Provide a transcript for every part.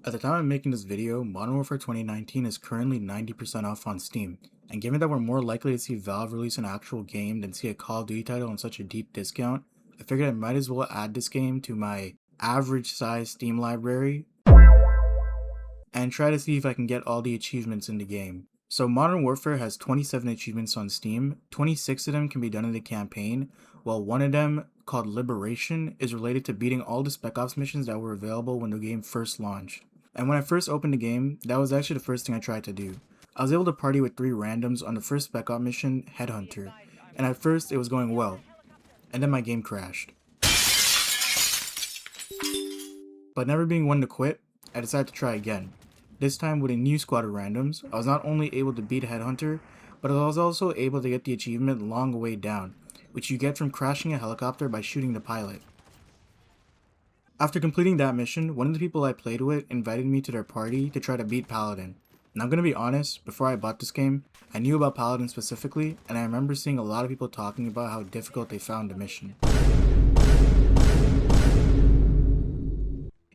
At the time I'm making this video, Modern Warfare 2019 is currently 90% off on Steam, and given that we're more likely to see Valve release an actual game than see a Call of Duty title on such a deep discount, I figured I might as well add this game to my average size Steam library and try to see if I can get all the achievements in the game. So Modern Warfare has 27 achievements on Steam, 26 of them can be done in the campaign, while one of them, called Liberation, is related to beating all the Spec Ops missions that were available when the game first launched. And when I first opened the game, that was actually the first thing I tried to do. I was able to party with 3 randoms on the first Spec Ops mission, Headhunter, and at first it was going well, and then my game crashed. But never being one to quit, I decided to try again. This time with a new squad of randoms, I was not only able to beat Headhunter, but I was also able to get the achievement Long Way Down, which you get from crashing a helicopter by shooting the pilot. After completing that mission, one of the people I played with invited me to their party to try to beat Paladin. And I'm gonna be honest, before I bought this game, I knew about Paladin specifically, and I remember seeing a lot of people talking about how difficult they found the mission.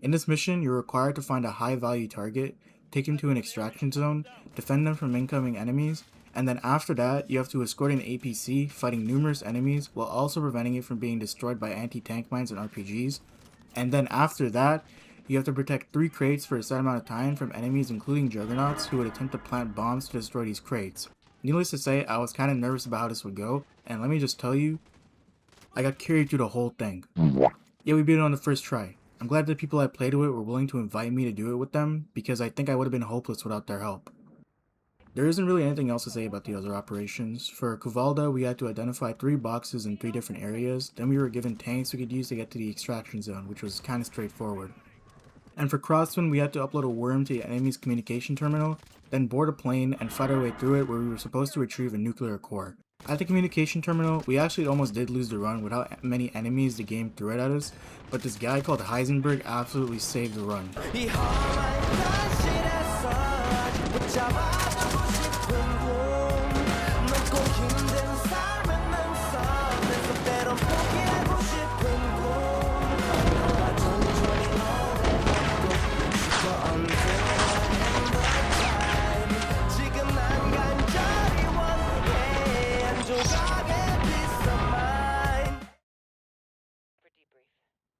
In this mission, you're required to find a high value target, take him to an extraction zone, defend them from incoming enemies, and then after that, you have to escort an APC fighting numerous enemies while also preventing it from being destroyed by anti-tank mines and RPGs. And then after that, you have to protect 3 crates for a set amount of time from enemies including juggernauts who would attempt to plant bombs to destroy these crates. Needless to say, I was kind of nervous about how this would go, and let me just tell you, I got carried through the whole thing. Yeah, we beat it on the first try. I'm glad the people I played with were willing to invite me to do it with them, because I think I would have been hopeless without their help. There isn't really anything else to say about the other operations. For Kuvalda, we had to identify 3 boxes in 3 different areas, then we were given tanks we could use to get to the extraction zone, which was kinda straightforward. And for Crosswind, we had to upload a worm to the enemy's communication terminal, then board a plane and fight our way through it where we were supposed to retrieve a nuclear core. At the communication terminal, we actually almost did lose the run with how many enemies the game threw at us, but this guy called Heisenberg absolutely saved the run.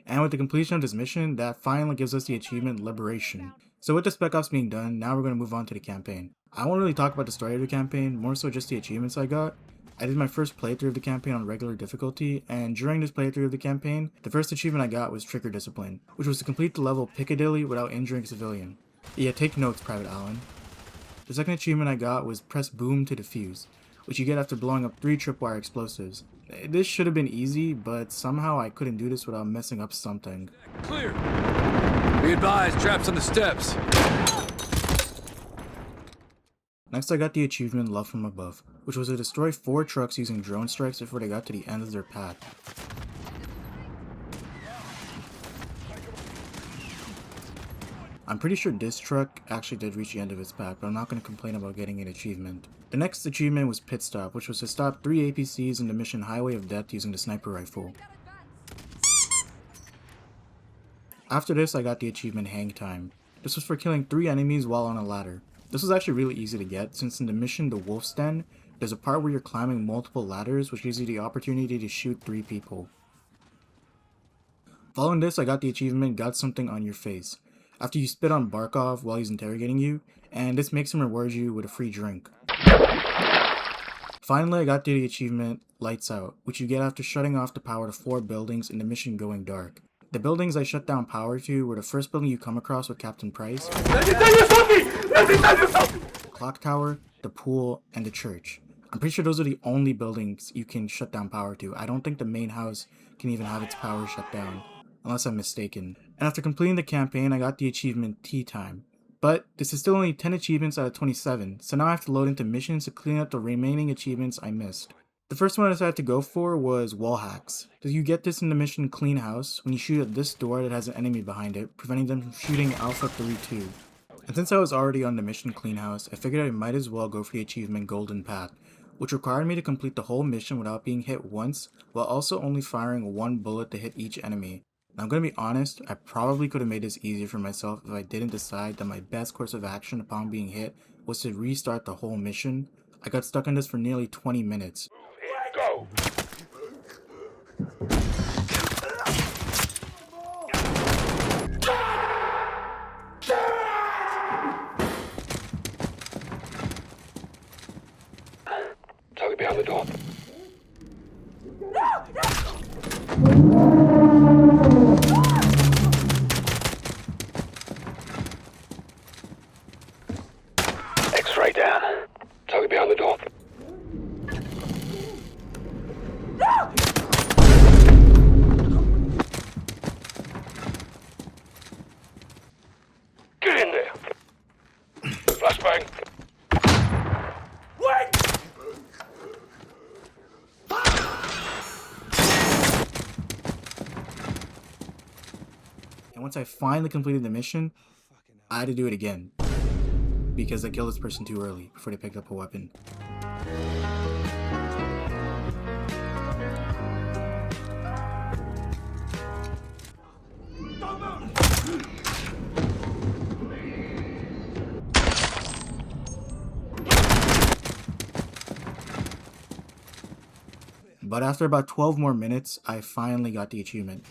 And with the completion of this mission, that finally gives us the achievement Liberation. So with the Spec Ops being done, now we're going to move on to the campaign. I won't really talk about the story of the campaign, more so just the achievements I got. I did my first playthrough of the campaign on regular difficulty, and during this playthrough of the campaign, the first achievement I got was Trigger Discipline, which was to complete the level Piccadilly without injuring a civilian. Yeah, take notes, Private Allen. The second achievement I got was Press Boom to Defuse, which you get after blowing up 3 tripwire explosives. This should have been easy, but somehow I couldn't do this without messing up something. Clear. Be advised, traps on the steps. Next I got the achievement Love from Above, which was to destroy 4 trucks using drone strikes before they got to the end of their path. I'm pretty sure this truck actually did reach the end of its path, but I'm not going to complain about getting an achievement. The next achievement was Pit Stop, which was to stop 3 APCs in the mission Highway of Death using the sniper rifle. After this, I got the achievement Hang Time. This was for killing 3 enemies while on a ladder. This was actually really easy to get, since in the mission The Wolf's Den, there's a part where you're climbing multiple ladders, which gives you the opportunity to shoot 3 people. Following this, I got the achievement Got Something on Your Face, after you spit on Barkov while he's interrogating you, and this makes him reward you with a free drink. Finally, I got the achievement Lights Out, which you get after shutting off the power to 4 buildings in the mission Going Dark. The buildings I shut down power to were the first building you come across with Captain Price, the clock tower, the pool, and the church. I'm pretty sure those are the only buildings you can shut down power to. I don't think the main house can even have its power shut down, unless I'm mistaken. And after completing the campaign, I got the achievement Tea Time. But this is still only 10 achievements out of 27, so now I have to load into missions to clean up the remaining achievements I missed. The first one I decided to go for was Wall Hacks. You get this in the mission Clean House when you shoot at this door that has an enemy behind it, preventing them from shooting Alpha 3-2. And since I was already on the mission Clean House, I figured I might as well go for the achievement Golden Path, which required me to complete the whole mission without being hit once, while also only firing 1 bullet to hit each enemy. Now, I'm gonna be honest, I probably could have made this easier for myself if I didn't decide that my best course of action upon being hit was to restart the whole mission. I got stuck in this for nearly 20 minutes. Go! Target behind the door. X-ray down. Target behind the door. Get in there. Flashbang. Wait! And once I finally completed the mission, I had to do it again. Because I killed this person too early before they picked up a weapon. But after about 12 more minutes, I finally got the achievement.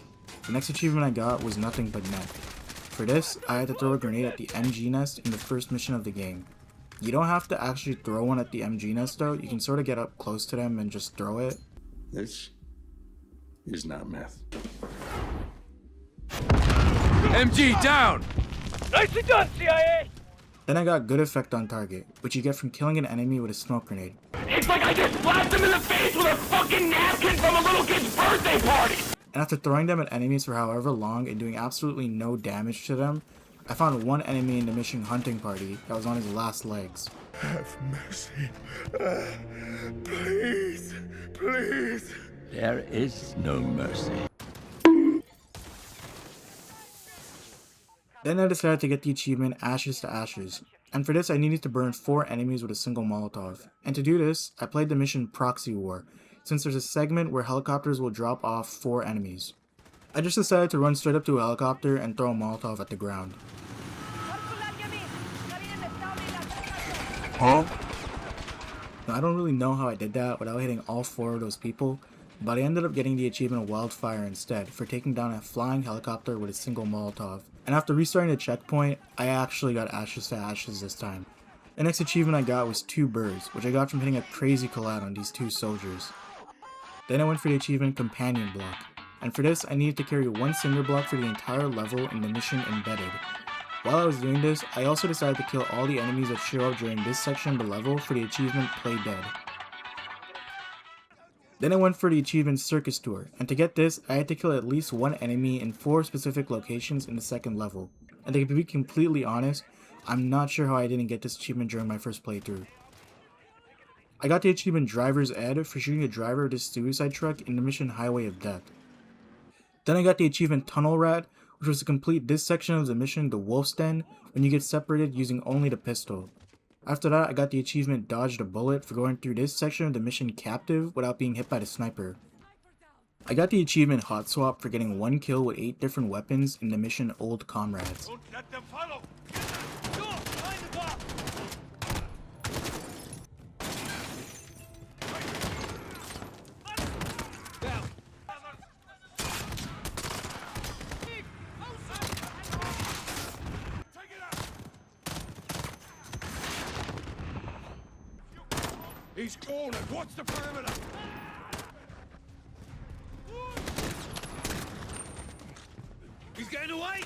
The next achievement I got was nothing but net. For this, I had to throw a grenade at the MG nest in the first mission of the game. You don't have to actually throw one at the MG nest though, you can sort of get up close to them and just throw it. This is not meth. MG down! Nicely done, CIA! Then I got good effect on target, which you get from killing an enemy with a smoke grenade. It's like I just slapped him in the face with a fucking napkin from a little kid's birthday party! And after throwing them at enemies for however long and doing absolutely no damage to them, I found one enemy in the mission hunting party that was on his last legs. Have mercy. Please. Please. There is no mercy. Then I decided to get the achievement Ashes to Ashes, and for this I needed to burn 4 enemies with a single Molotov. And to do this, I played the mission Proxy War, since there's a segment where helicopters will drop off 4 enemies. I just decided to run straight up to a helicopter and throw a Molotov at the ground. Huh? Now, I don't really know how I did that without hitting all 4 of those people, but I ended up getting the achievement Wildfire instead for taking down a flying helicopter with a single Molotov. And after restarting the checkpoint, I actually got Ashes to Ashes this time. The next achievement I got was 2 birds, which I got from hitting a crazy collide on these 2 soldiers. Then I went for the achievement Companion Block, and for this I needed to carry 1 cinder block for the entire level in the mission Embedded. While I was doing this, I also decided to kill all the enemies that show up during this section of the level for the achievement Play Dead. Then I went for the achievement Circus Tour, and to get this, I had to kill at least 1 enemy in 4 specific locations in the second level. And to be completely honest, I'm not sure how I didn't get this achievement during my first playthrough. I got the achievement Driver's Ed for shooting the driver of this suicide truck in the mission Highway of Death. Then I got the achievement Tunnel Rat, which was to complete this section of the mission, the Wolf's Den, when you get separated using only the pistol. After that, I got the achievement Dodge a Bullet for going through this section of the mission Captive without being hit by the sniper. I got the achievement Hot Swap for getting 1 kill with 8 different weapons in the mission Old Comrades. Don't let them follow! Door! Behind the bar! Down! Take it out! He's cornered! What's the perimeter? He's getting away!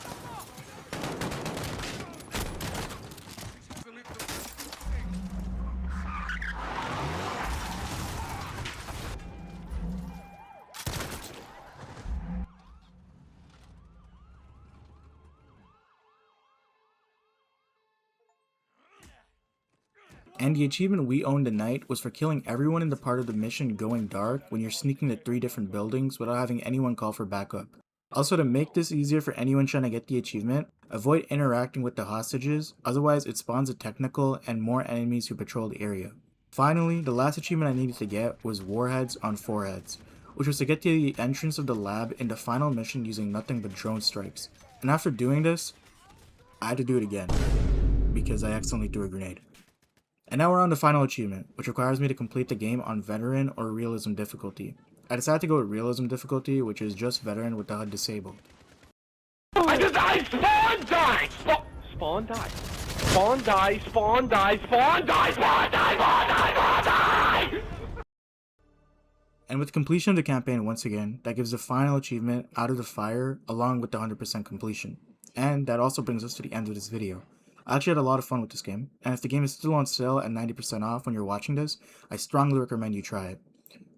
And the achievement We Own the Night was for killing everyone in the part of the mission Going Dark when you're sneaking to 3 different buildings without having anyone call for backup. Also, to make this easier for anyone trying to get the achievement, avoid interacting with the hostages, otherwise it spawns a technical and more enemies who patrol the area. Finally, the last achievement I needed to get was Warheads on Foreheads, which was to get to the entrance of the lab in the final mission using nothing but drone strikes. And after doing this, I had to do it again, because I accidentally threw a grenade. And now we're on the final achievement, which requires me to complete the game on Veteran or Realism difficulty. I decided to go with Realism difficulty, which is just Veteran with the HUD disabled. I just died! Spawn die! Spawn die. Spawn die, spawn die, spawn die, spawn die, spawn die, spawn die! And with completion of the campaign once again, that gives the final achievement Out of the Fire along with the 100% completion. And that also brings us to the end of this video. I actually had a lot of fun with this game, and if the game is still on sale at 90% off when you're watching this, I strongly recommend you try it.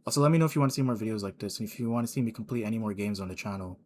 Also, let me know if you want to see more videos like this, and if you want to see me complete any more games on the channel.